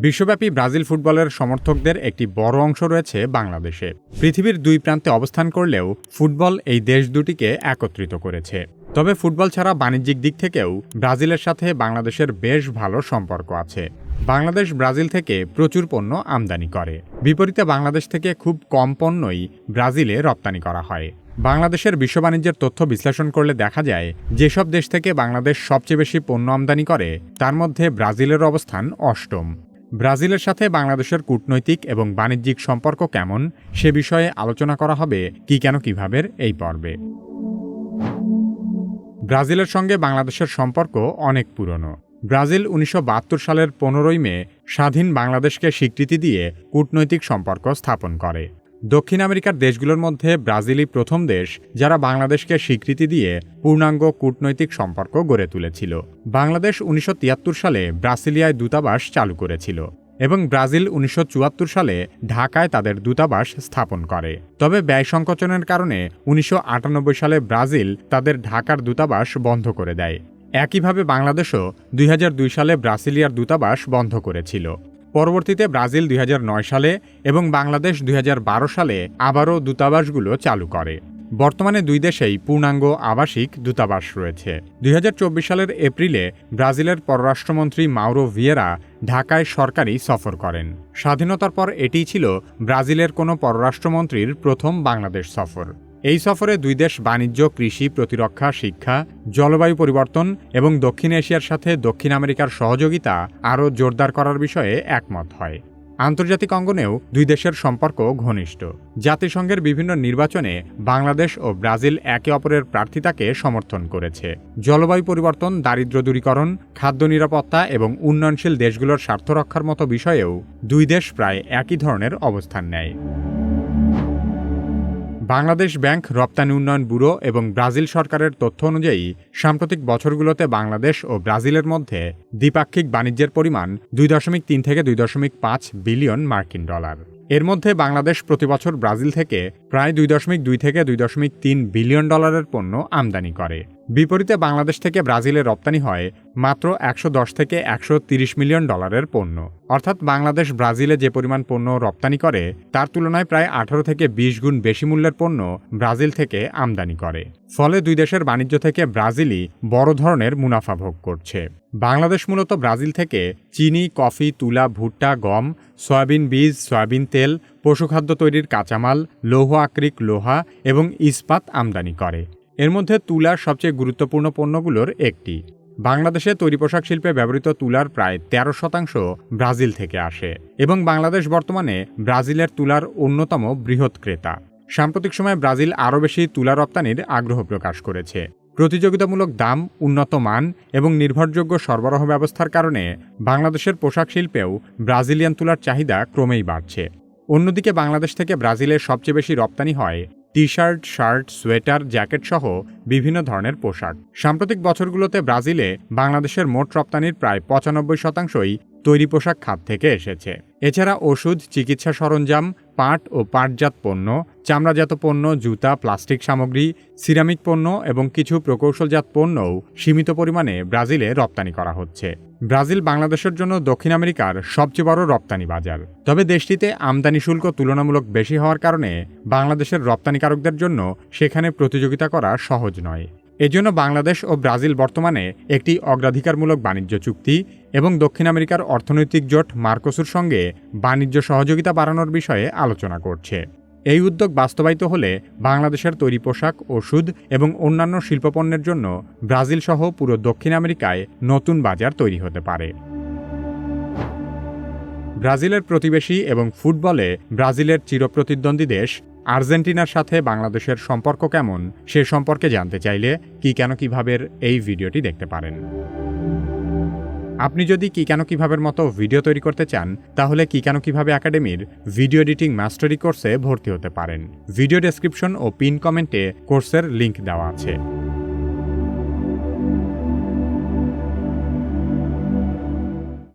বিশ্বব্যাপী ব্রাজিল ফুটবলের সমর্থকদের একটি বড় অংশ রয়েছে বাংলাদেশে। পৃথিবীর দুই প্রান্তে অবস্থান করলেও ফুটবল এই দেশ দুটিকে একত্রিত করেছে। তবে ফুটবল ছাড়া বাণিজ্যিক দিক থেকেও ব্রাজিলের সাথে বাংলাদেশের বেশ ভালো সম্পর্ক আছে। বাংলাদেশ ব্রাজিল থেকে প্রচুর পণ্য আমদানি করে, বিপরীতে বাংলাদেশ থেকে খুব কম পণ্যই ব্রাজিলে রপ্তানি করা হয়। বাংলাদেশের বিশ্ব বাণিজ্যের তথ্য বিশ্লেষণ করলে দেখা যায়, যেসব দেশ থেকে বাংলাদেশ সবচেয়ে বেশি পণ্য আমদানি করে তার মধ্যে ব্রাজিলের অবস্থান অষ্টম। ব্রাজিলের সাথে বাংলাদেশের কূটনৈতিক এবং বাণিজ্যিক সম্পর্ক কেমন সে বিষয়ে আলোচনা করা হবে কি কেন কিভাবের এই পর্বে। ব্রাজিলের সঙ্গে বাংলাদেশের সম্পর্ক অনেক পুরনো। ব্রাজিল ১৯৭২ সালের ১৫ই মে স্বাধীন বাংলাদেশকে স্বীকৃতি দিয়ে কূটনৈতিক সম্পর্ক স্থাপন করে। দক্ষিণ আমেরিকার দেশগুলোর মধ্যে ব্রাজিলই প্রথম দেশ যারা বাংলাদেশকে স্বীকৃতি দিয়ে পূর্ণাঙ্গ কূটনৈতিক সম্পর্ক গড়ে তুলেছিল। বাংলাদেশ ১৯৭৩ সালে ব্রাসিলিয়ায় দূতাবাস চালু করেছিল এবং ব্রাজিল ১৯৭৪ সালে ঢাকায় তাদের দূতাবাস স্থাপন করে। তবে ব্যয় সংকোচনের কারণে ১৯৯৮ সালে ব্রাজিল তাদের ঢাকার দূতাবাস বন্ধ করে দেয়। একইভাবে বাংলাদেশও ২০০২ সালে ব্রাসিলিয়ার দূতাবাস বন্ধ করেছিল। পরবর্তীতে ব্রাজিল ২০০৯ সালে এবং বাংলাদেশ ২০১২ সালে আবারও দূতাবাসগুলো চালু করে। বর্তমানে দুই দেশেই পূর্ণাঙ্গ আবাসিক দূতাবাস রয়েছে। ২০২৪ সালের এপ্রিলে ব্রাজিলের পররাষ্ট্রমন্ত্রী মাউরো ভিয়েরা ঢাকায় সরকারি সফর করেন। স্বাধীনতার পর এটিই ছিল ব্রাজিলের কোনো পররাষ্ট্রমন্ত্রীর প্রথম বাংলাদেশ সফর। এই সফরে দুই দেশ বাণিজ্য, কৃষি, প্রতিরক্ষা, শিক্ষা, জলবায়ু পরিবর্তন এবং দক্ষিণ এশিয়ার সাথে দক্ষিণ আমেরিকার সহযোগিতা আরও জোরদার করার বিষয়ে একমত হয়। আন্তর্জাতিক অঙ্গনেও দুই দেশের সম্পর্ক ঘনিষ্ঠ। জাতিসংঘের বিভিন্ন নির্বাচনে বাংলাদেশ ও ব্রাজিল একে অপরের প্রার্থিতাকে সমর্থন করেছে। জলবায়ু পরিবর্তন, দারিদ্র্য দূরীকরণ, খাদ্য নিরাপত্তা এবং উন্নয়নশীল দেশগুলোর স্বার্থ রক্ষার মতো বিষয়েও দুই দেশ প্রায় একই ধরনের অবস্থান নেয়। বাংলাদেশ ব্যাংক, রপ্তানি উন্নয়ন ব্যুরো এবং ব্রাজিল সরকারের তথ্য অনুযায়ী সাম্প্রতিক বছরগুলোতে বাংলাদেশ ও ব্রাজিলের মধ্যে দ্বিপাক্ষিক বাণিজ্যের পরিমাণ ২.৩ থেকে ২.৫ বিলিয়ন মার্কিন ডলার। এর মধ্যে বাংলাদেশ প্রতিবছর ব্রাজিল থেকে প্রায় ২.২ থেকে ২.৩ বিলিয়ন ডলারের পণ্য আমদানি করে। বিপরীতে বাংলাদেশ থেকে ব্রাজিলে রপ্তানি হয় মাত্র ১১০ থেকে ১৩০ মিলিয়ন ডলারের পণ্য। অর্থাৎ বাংলাদেশ ব্রাজিলে যে পরিমাণ পণ্য রপ্তানি করে তার তুলনায় প্রায় ১৮ থেকে ২০ গুণ বেশি মূল্যের পণ্য ব্রাজিল থেকে আমদানি করে। ফলে দুই দেশের বাণিজ্য থেকে ব্রাজিলই বড় ধরনের মুনাফা ভোগ করছে। বাংলাদেশ মূলত ব্রাজিল থেকে চিনি, কফি, তুলা, ভুট্টা, গম, সয়াবিন বীজ, সয়াবিন তেল, পশুখাদ্য তৈরির কাঁচামাল, লৌহ আকরিক, লোহা এবং ইস্পাত আমদানি করে। এর মধ্যে তুলার সবচেয়ে গুরুত্বপূর্ণ পণ্যগুলোর একটি। বাংলাদেশে তৈরি পোশাক শিল্পে ব্যবহৃত তুলার প্রায় ১৩% ব্রাজিল থেকে আসে এবং বাংলাদেশ বর্তমানে ব্রাজিলের তুলার অন্যতম বৃহৎ ক্রেতা। সাম্প্রতিক সময়ে ব্রাজিল আরও বেশি তুলা রপ্তানির আগ্রহ প্রকাশ করেছে। প্রতিযোগিতামূলক দাম, উন্নত মান এবং নির্ভরযোগ্য সরবরাহ ব্যবস্থার কারণে বাংলাদেশের পোশাক শিল্পেও ব্রাজিলিয়ান তুলার চাহিদা ক্রমেই বাড়ছে। অন্যদিকে বাংলাদেশ থেকে ব্রাজিলের সবচেয়ে বেশি রপ্তানি হয় টি-শার্ট, শার্ট, সোয়েটার, জ্যাকেট সহ বিভিন্ন ধরনের পোশাক। সাম্প্রতিক বছরগুলোতে ব্রাজিলে বাংলাদেশের মোট রপ্তানির প্রায় ৯৫%ই তৈরি পোশাক খাত থেকে এসেছে। এছাড়া ওষুধ, চিকিৎসা সরঞ্জাম, পাট ও পাটজাত পণ্য, চামড়াজাত পণ্য, জুতা, প্লাস্টিক সামগ্রী, সিরামিক পণ্য এবং কিছু প্রকৌশলজাত পণ্যও সীমিত পরিমাণে ব্রাজিলে রপ্তানি করা হচ্ছে। ব্রাজিল বাংলাদেশের জন্য দক্ষিণ আমেরিকার সবচেয়ে বড় রপ্তানি বাজার। তবে দেশটিতে আমদানি শুল্ক তুলনামূলক বেশি হওয়ার কারণে বাংলাদেশের রপ্তানিকারকদের জন্য সেখানে প্রতিযোগিতা করা সহজ নয়। এজন্য বাংলাদেশ ও ব্রাজিল বর্তমানে একটি অগ্রাধিকারমূলক বাণিজ্য চুক্তি এবং দক্ষিণ আমেরিকার অর্থনৈতিক জোট মার্কোসুর সঙ্গে বাণিজ্য সহযোগিতা বাড়ানোর বিষয়ে আলোচনা করছে। এই উদ্যোগ বাস্তবায়িত হলে বাংলাদেশের তৈরি পোশাক, ওষুধ এবং অন্যান্য শিল্পপণ্যের জন্য ব্রাজিল সহ পুরো দক্ষিণ আমেরিকায় নতুন বাজার তৈরি হতে পারে। ব্রাজিলের প্রতিবেশী এবং ফুটবলে ব্রাজিলের চিরপ্রতিদ্বন্দ্বী দেশ আর্জেন্টিনার সাথে বাংলাদেশের সম্পর্ক কেমন সে সম্পর্কে জানতে চাইলে কি কেন কিভাবের এই ভিডিওটি দেখতে পারেন। আপনি যদি কি কেন কিভাবের মতো ভিডিও তৈরি করতে চান তাহলে কি কেন কিভাবে একাডেমির ভিডিও এডিটিং মাস্টারি কোর্সে ভর্তি হতে পারেন। ভিডিও ডেসক্রিপশন ও পিন কমেন্টে কোর্সের লিংক দেওয়া আছে।